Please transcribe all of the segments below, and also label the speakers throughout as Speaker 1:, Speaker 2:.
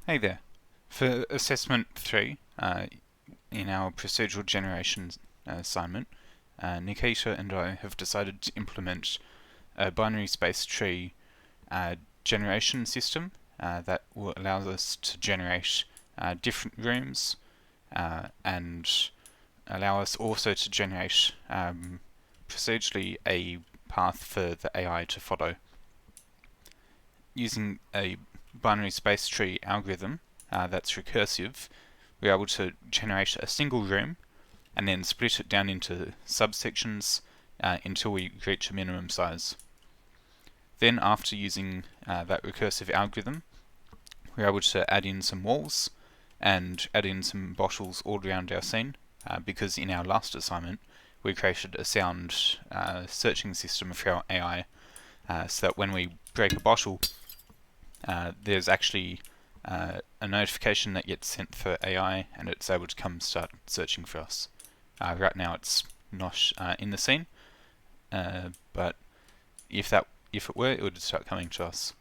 Speaker 1: Hey there. For assessment 3, in our procedural generation assignment, Nikita and I have decided to implement a binary space tree generation system that will allow us to generate different rooms and allow us also to generate procedurally a path for the AI to follow. Using a binary space tree algorithm that's recursive, we're able to generate a single room and then split it down into subsections until we reach a minimum size. Then, after using that recursive algorithm, we're able to add in some walls and add in some bottles all around our scene, because in our last assignment we created a sound searching system for our AI, so that when we break a bottle, there's actually a notification that gets sent for AI, and it's able to come start searching for us. Right now it's not in the scene, but if it were, it would start coming to us.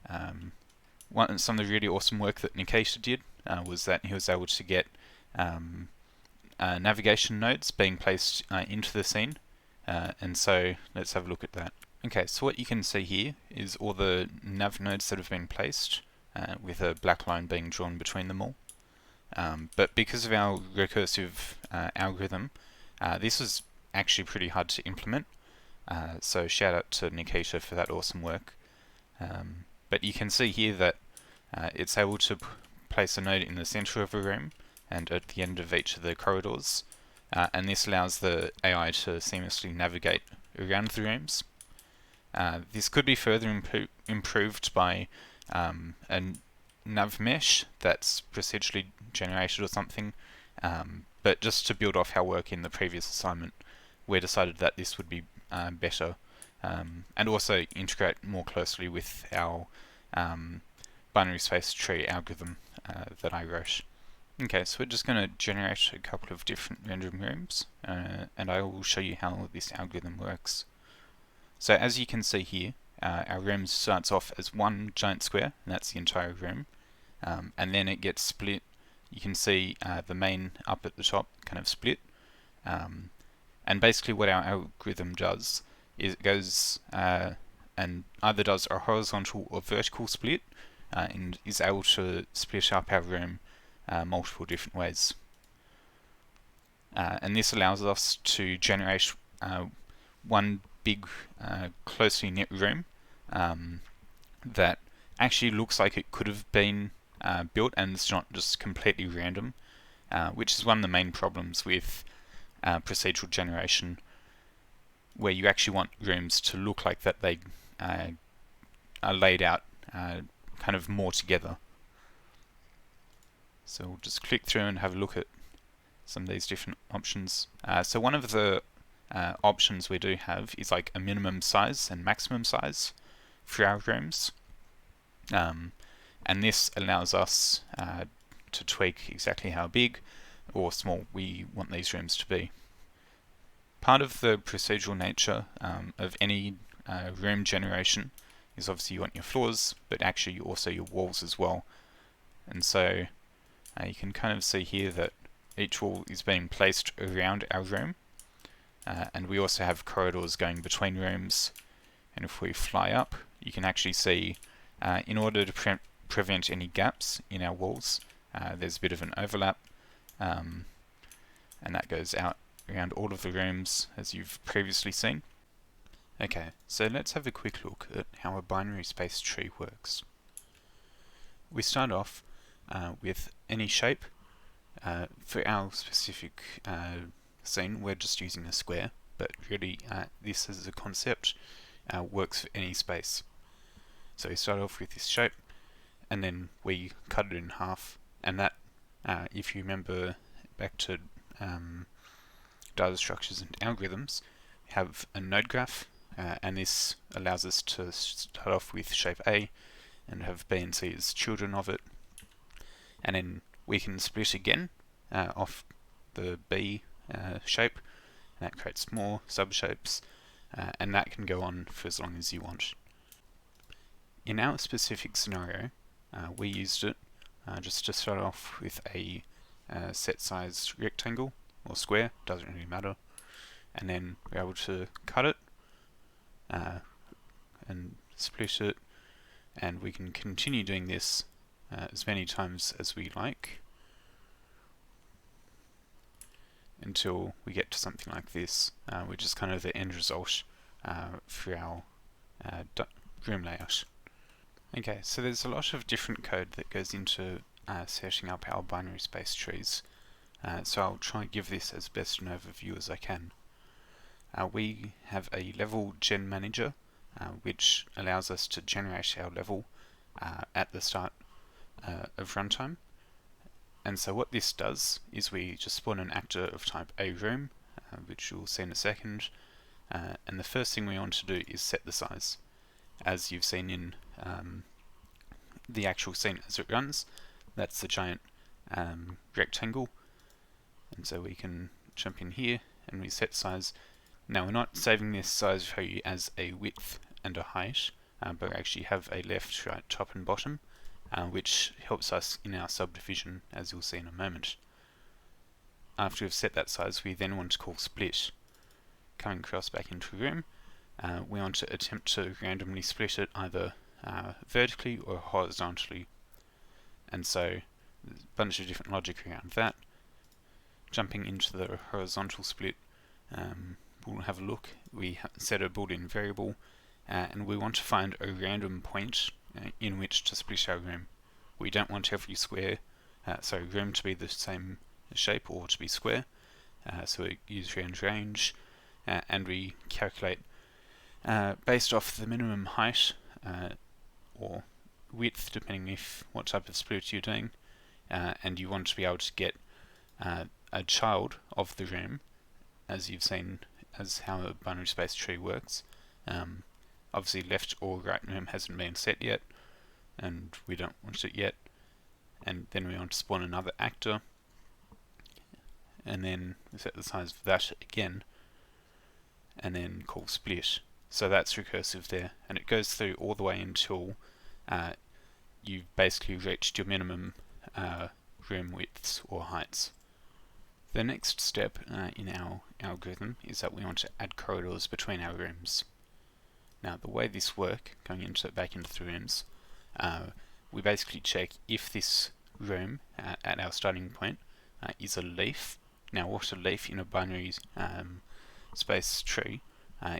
Speaker 1: Some of the really awesome work that Nikita did was that he was able to get navigation nodes being placed into the scene, and so let's have a look at that. Okay, so what you can see here is all the nav nodes that have been placed, with a black line being drawn between them all. But because of our recursive algorithm, this was actually pretty hard to implement, so shout out to Nikita for that awesome work. But you can see here that it's able to place a node in the center of a room and at the end of each of the corridors, and this allows the AI to seamlessly navigate around the rooms. This could be further improved by a nav mesh that's procedurally generated or something, but just to build off our work in the previous assignment, we decided that this would be better, and also integrate more closely with our binary space tree algorithm that I wrote. Okay, so we're just going to generate a couple of different random rooms, and I will show you how this algorithm works. So as you can see here, our room starts off as one giant square, and that's the entire room, and then it gets split. You can see the main up at the top kind of split, and basically what our algorithm does is it goes and either does a horizontal or vertical split, and is able to split up our room multiple different ways. And this allows us to generate one big closely knit room that actually looks like it could have been built, and it's not just completely random, which is one of the main problems with procedural generation, where you actually want rooms to look like that they are laid out kind of more together. So we'll just click through and have a look at some of these different options. So one of the options we do have is like a minimum size and maximum size for our rooms, and this allows us to tweak exactly how big or small we want these rooms to be. Part of the procedural nature of any room generation is obviously you want your floors, but actually also your walls as well. And so you can kind of see here that each wall is being placed around our room, and we also have corridors going between rooms. And if we fly up, you can actually see, in order to prevent any gaps in our walls, there's a bit of an overlap, and that goes out around all of the rooms as you've previously seen. Okay, so let's have a quick look at how a binary space tree works. We start off with any shape. For our specific scene, we're just using a square, but really this as a concept works for any space. So we start off with this shape, and then we cut it in half, and that, if you remember back to data structures and algorithms, have a node graph, and this allows us to start off with shape A and have B and C as children of it, and then we can split again off the B shape, and that creates more subshapes, and that can go on for as long as you want. In our specific scenario, we used it just to start off with a set size rectangle or square, doesn't really matter, and then we're able to cut it and split it, and we can continue doing this as many times as we like until we get to something like this, which is kind of the end result for our room layout. Okay, so there's a lot of different code that goes into setting up our binary space trees, so I'll try and give this as best an overview as I can. We have a level gen manager, which allows us to generate our level at the start of runtime. And so what this does is we just spawn an actor of type A room, which you'll see in a second, and the first thing we want to do is set the size. As you've seen in the actual scene as it runs, that's the giant rectangle, and so we can jump in here and we set size. Now we're not saving this size value as a width and a height, but we actually have a left, right, top and bottom, which helps us in our subdivision, as you'll see in a moment. After we've set that size, we then want to call split. Coming across back into room, we want to attempt to randomly split it either vertically or horizontally, and so there's a bunch of different logic around that. Jumping into the horizontal split, we'll have a look. We set a boolean variable, and we want to find a random point in which to split our room. We don't want every room to be the same shape or to be square, so we use range, and we calculate based off the minimum height or width, depending what type of split you're doing, and you want to be able to get a child of the room, as you've seen as how a binary space tree works. Obviously left or right room hasn't been set yet, and we don't want it yet, and then we want to spawn another actor, and then we set the size of that again, and then call split. So that's recursive there, and it goes through all the way until you've basically reached your minimum room widths or heights. The next step in our algorithm is that we want to add corridors between our rooms. Now the way this works, going back into the rooms, we basically check if this room at our starting point is a leaf. Now what a leaf in a binary space tree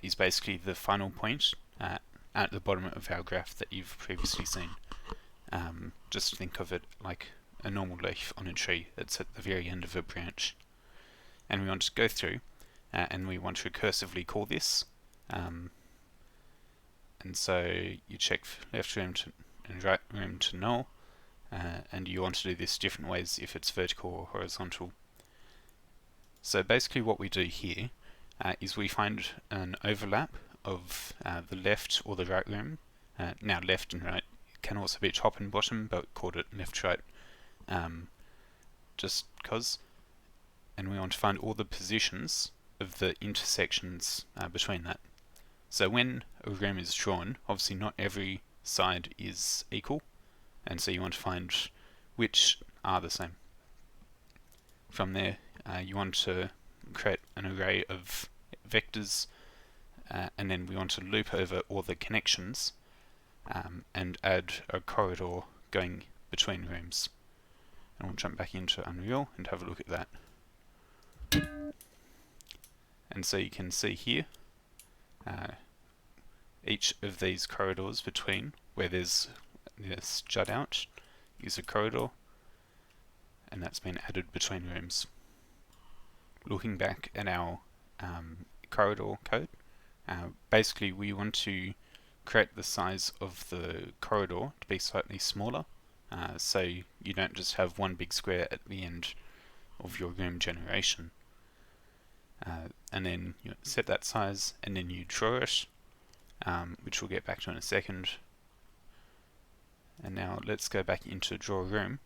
Speaker 1: is basically the final point at the bottom of our graph that you've previously seen. Just think of it like a normal leaf on a tree that's at the very end of a branch. And we want to go through and we want to recursively call this. And so you check left room and right room to null, and you want to do this different ways if it's vertical or horizontal. So basically what we do here is we find an overlap of the left or the right room. Now left and right can also be top and bottom, but we called it left right just because. And we want to find all the positions of the intersections between that. So when a room is drawn, obviously not every side is equal, and so you want to find which are the same. From there, you want to create an array of vectors, and then we want to loop over all the connections and add a corridor going between rooms. And we'll jump back into Unreal and have a look at that. And so you can see here each of these corridors between where there's this jut out is a corridor, and that's been added between rooms. Looking back at our corridor code, basically we want to create the size of the corridor to be slightly smaller, so you don't just have one big square at the end of your room generation. And then you set that size, and then you draw it, which we'll get back to in a second. And now let's go back into draw room,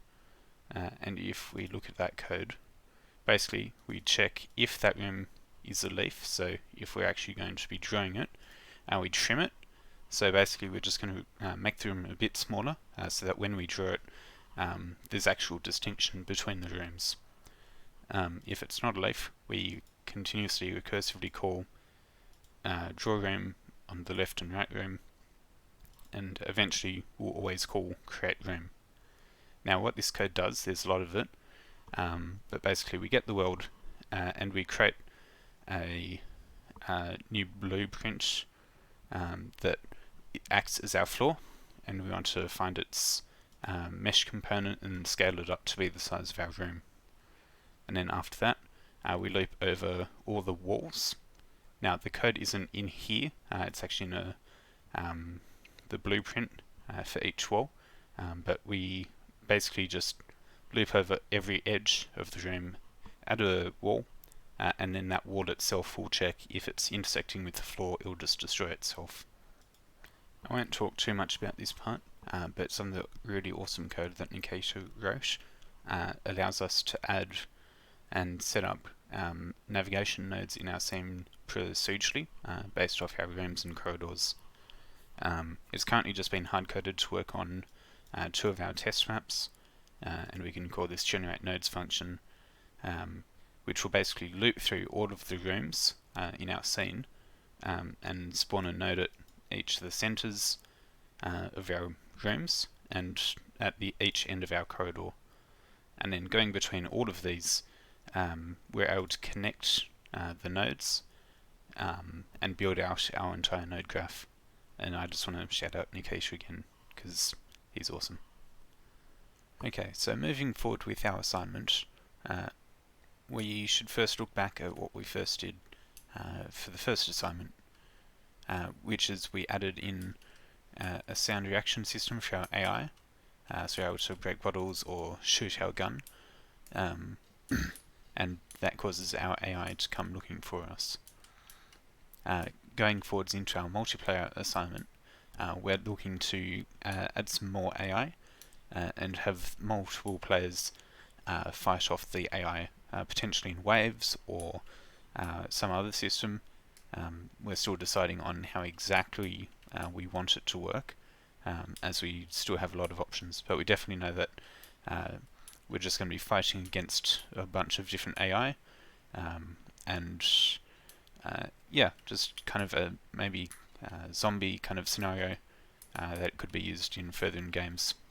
Speaker 1: and if we look at that code, basically we check if that room is a leaf, so if we're actually going to be drawing it, we trim it. So basically we're just going to make the room a bit smaller, so that when we draw it, there's actual distinction between the rooms. If it's not a leaf, we continuously recursively call draw room on the left and right room, and eventually we'll always call create room. Now what this code does, there's a lot of it, but basically we get the world and we create a new blueprint that acts as our floor, and we want to find its mesh component and scale it up to be the size of our room. And then after that we loop over all the walls. Now the code isn't in here, it's actually in the blueprint for each wall, but we basically just loop over every edge of the room at a wall, and then that wall itself will check if it's intersecting with the floor, it will just destroy itself. I won't talk too much about this part, but some of the really awesome code that Nikita wrote allows us to add and set up navigation nodes in our scene procedurally based off our rooms and corridors. It's currently just been hard-coded to work on 2 of our test maps, and we can call this generate nodes function, which will basically loop through all of the rooms in our scene and spawn a node at each of the centers of our rooms and at each end of our corridor. And then going between all of these, we're able to connect the nodes and build out our entire node graph. And I just want to shout out Nikita again because he's awesome. Okay, so moving forward with our assignment, we should first look back at what we first did for the first assignment, which is we added in a sound reaction system for our AI, so we're able to break bottles or shoot our gun, and that causes our AI to come looking for us. Going forwards into our multiplayer assignment, we're looking to add some more AI and have multiple players fight off the AI, potentially in waves or some other system. We're still deciding on how exactly we want it to work, as we still have a lot of options, but we definitely know that we're just going to be fighting against a bunch of different AI, and yeah, just kind of a maybe zombie kind of scenario that could be used in further in games.